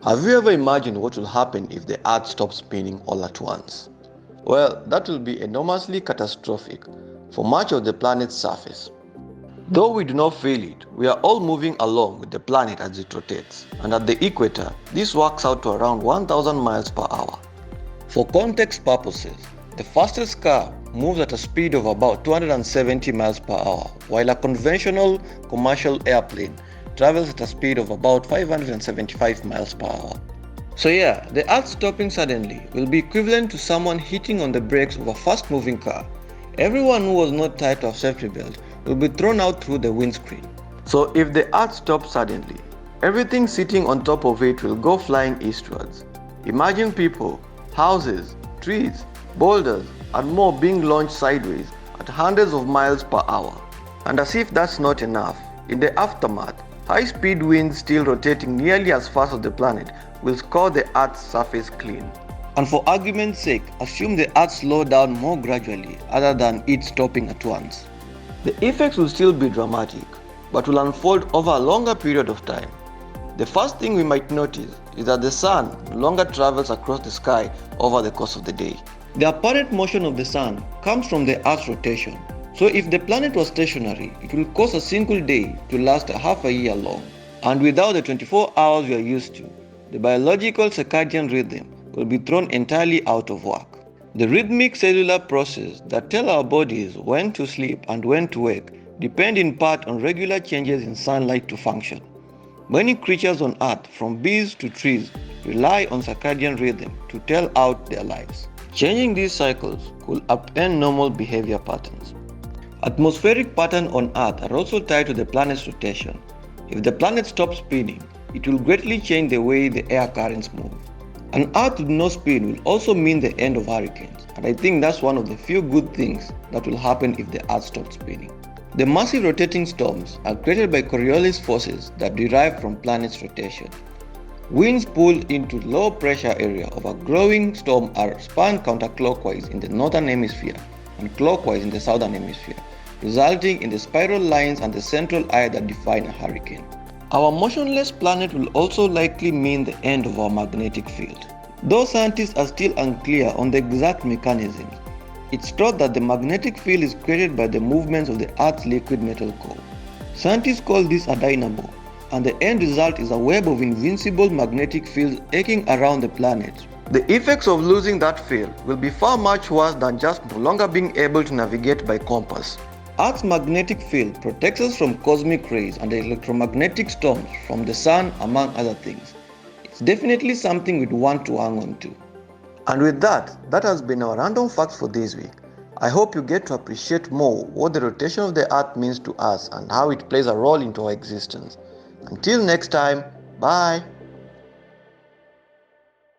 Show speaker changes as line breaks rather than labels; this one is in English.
Have you ever imagined what will happen if the Earth stops spinning all at once? Well, that will be enormously catastrophic for much of the planet's surface. Though we do not feel it, we are all moving along with the planet as it rotates, and at the equator, this works out to around 1000 miles per hour. For context purposes, the fastest car moves at a speed of about 270 miles per hour, while a conventional commercial airplane travels at a speed of about 575 miles per hour. So yeah, the Earth stopping suddenly will be equivalent to someone hitting on the brakes of a fast-moving car. Everyone who was not tied to a safety belt will be thrown out through the windscreen. So if the Earth stops suddenly, everything sitting on top of it will go flying eastwards. Imagine people, houses, trees, boulders, and more being launched sideways at hundreds of miles per hour. And as if that's not enough, in the aftermath, high-speed winds still rotating nearly as fast as the planet will score the Earth's surface clean. And for argument's sake, assume the Earth slows down more gradually other than it stopping at once. The effects will still be dramatic, but will unfold over a longer period of time. The first thing we might notice is that the sun no longer travels across the sky over the course of the day. The apparent motion of the sun comes from the Earth's rotation. So if the planet was stationary, it will cause a single day to last a half a year long. And without the 24 hours we are used to, the biological circadian rhythm will be thrown entirely out of whack. The rhythmic cellular process that tell our bodies when to sleep and when to wake depend in part on regular changes in sunlight to function. Many creatures on Earth, from bees to trees, rely on circadian rhythm to tell out their lives. Changing these cycles could upend normal behavior patterns. Atmospheric patterns on Earth are also tied to the planet's rotation. If the planet stops spinning, it will greatly change the way the air currents move. An Earth with no spin will also mean the end of hurricanes, and I think that's one of the few good things that will happen if the Earth stops spinning. The massive rotating storms are created by Coriolis forces that derive from planet's rotation. Winds pulled into low pressure area of a growing storm are spun counterclockwise in the northern hemisphere and clockwise in the southern hemisphere, resulting in the spiral lines and the central eye that define a hurricane. Our motionless planet will also likely mean the end of our magnetic field. Though scientists are still unclear on the exact mechanisms, it's thought that the magnetic field is created by the movements of the Earth's liquid metal core. Scientists call this a dynamo, and the end result is a web of invincible magnetic fields aching around the planet. The effects of losing that field will be far much worse than just no longer being able to navigate by compass. Earth's magnetic field protects us from cosmic rays and electromagnetic storms from the sun, among other things. It's definitely something we'd want to hang on to. And with that has been our random facts for this week. I hope you get to appreciate more what the rotation of the Earth means to us and how it plays a role into our existence. Until next time, bye.